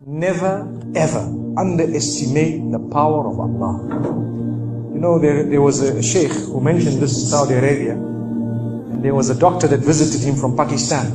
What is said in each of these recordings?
Never ever underestimate the power of Allah. You know, there was a sheikh who mentioned this in Saudi Arabia, and there was a doctor that visited him from Pakistan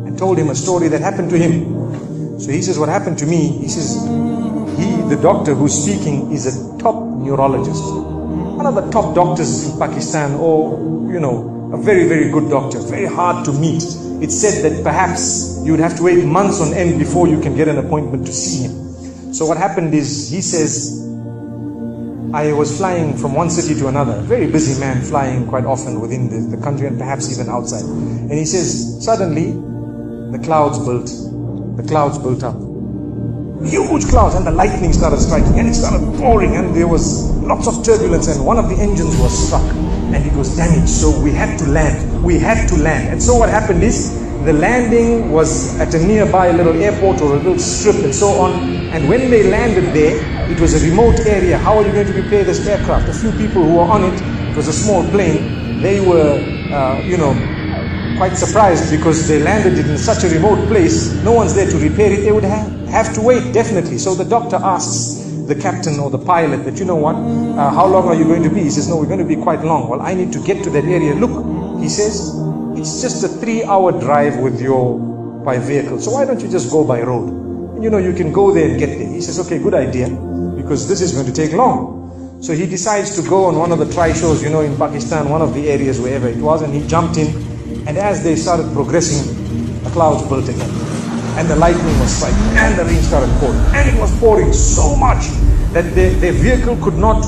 and told him a story that happened to him. So he says, what happened to me, he says, the doctor who's speaking is a top neurologist, one of the top doctors in Pakistan, or, you know, a very, very good doctor, very hard to meet. It's said that perhaps you would have to wait months on end before you can get an appointment to see him. So what happened is, he says, I was flying from one city to another, a very busy man, flying quite often within the country and perhaps even outside. And he says, suddenly the clouds built up. Huge clouds, and the lightning started striking, and it started pouring, and there was lots of turbulence, and one of the engines was stuck and it was damaged. So we had to land. And so what happened is, the landing was at a nearby little airport or a little strip and so on. And when they landed there, it was a remote area. How are you going to repair this aircraft? A few people who were on it was a small plane. They were, quite surprised because they landed it in such a remote place. No one's there to repair it. They would have to wait, definitely. So the doctor asks the captain or the pilot that, you know what, how long are you going to be? He says, no, we're going to be quite long. Well, I need to get to that area. Look, he says, it's just a 3-hour drive by vehicle. So why don't you just go by road? And you know, you can go there and get there. He says, okay, good idea, because this is going to take long. So he decides to go on one of the tri-shows, you know, in Pakistan, one of the areas, wherever it was, and he jumped in. And as they started progressing, the clouds built again, and the lightning was striking, and the rain started pouring, and it was pouring so much that their vehicle could not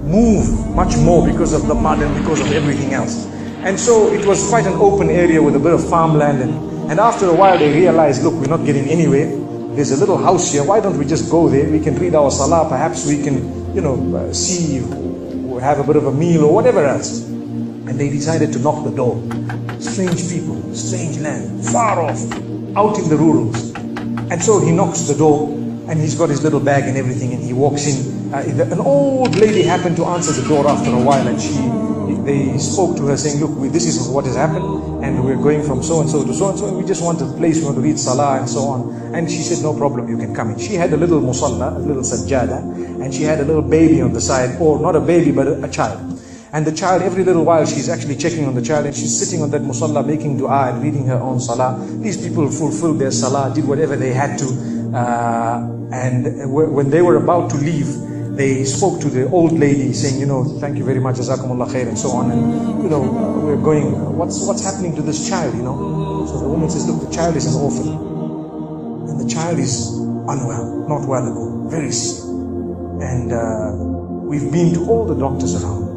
move much more because of the mud and because of everything else. And so it was quite an open area with a bit of farmland, and after a while they realized, look, we're not getting anywhere. There's a little house here. Why don't we just go there? We can read our salah. Perhaps we can, you know, see, have a bit of a meal or whatever else. And they decided to knock the door. Strange people, strange land, far off, out in the rurals. And so he knocks the door, and he's got his little bag and everything, and he walks in. An old lady happened to answer the door after a while, and they spoke to her saying, look, this is what has happened, and we're going from so-and-so to so-and-so, and we just want a place, we want to read salah and so on. And she said, no problem, you can come in. She had a little musalla, a little sajjada, and she had a little baby on the side, or not a baby, but a child. And the child, every little while, she's actually checking on the child, and she's sitting on that musalla, making dua and reading her own salah. These people fulfilled their salah, did whatever they had to, and when they were about to leave, they spoke to the old lady saying, you know, thank you very much, jazakumullah khair, and so on. And, you know, we're going, what's happening to this child, you know? So the woman says, look, the child is an orphan, and the child is unwell, not well at all, very sick. And we've been to all the doctors around.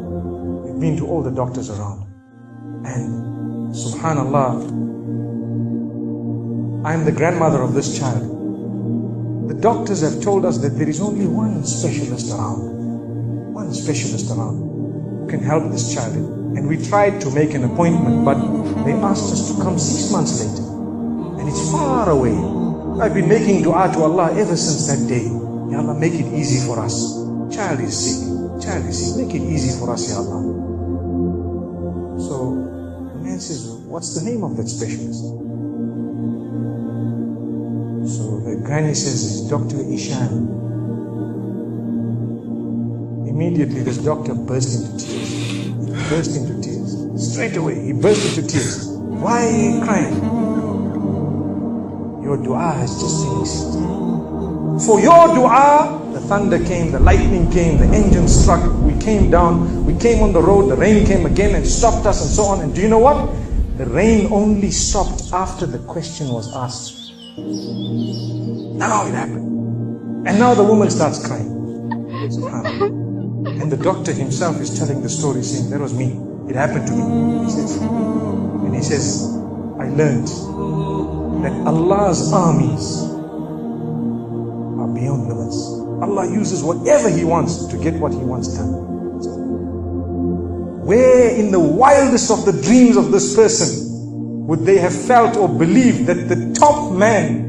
And subhanallah, I'm the grandmother of this child. The doctors have told us that there is only one specialist around who can help this child. And we tried to make an appointment, but they asked us to come 6 months later, and it's far away. I've been making dua to Allah ever since that day. Ya Allah, make it easy for us. Child is sick, make it easy for us, Ya Allah. So the man says, what's the name of that specialist? So the granny says, it's Dr. Ishan. Immediately this doctor burst into tears. Straight away, he burst into tears. Why are you crying? Your dua has just finished. For your dua, the thunder came, the lightning came, the engine struck, we came down, we came on the road, the rain came again and stopped us and so on. And do you know what? The rain only stopped after the question was asked. Now it happened. And now the woman starts crying. And the doctor himself is telling the story, saying, that was me. It happened to me. He says, I learned that Allah's armies are beyond limits. Allah uses whatever He wants to get what He wants done. Where in the wildest of the dreams of this person would they have felt or believed that the top man,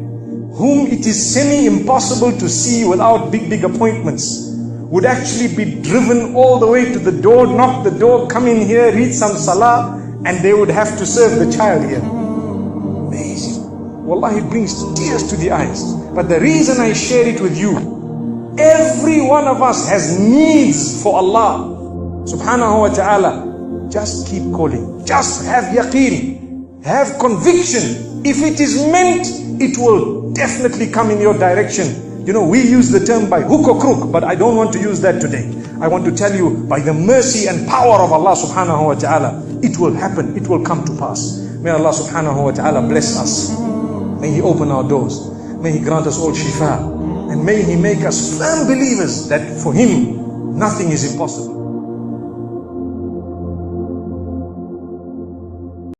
whom it is semi-impossible to see without big appointments, would actually be driven all the way to the door, knock the door, come in here, read some salah, and they would have to serve the child here. Amazing. Wallahi, it brings tears to the eyes. But the reason I share it with you, every one of us has needs for Allah subhanahu wa ta'ala. Just keep calling. Just have yaqeen. Have conviction. If it is meant, it will definitely come in your direction. You know, we use the term by hook or crook, but I don't want to use that today. I want to tell you, by the mercy and power of Allah subhanahu wa ta'ala, it will happen, it will come to pass. May Allah subhanahu wa ta'ala bless us. May He open our doors. May He grant us all shifa. And may He make us firm believers that for Him, nothing is impossible.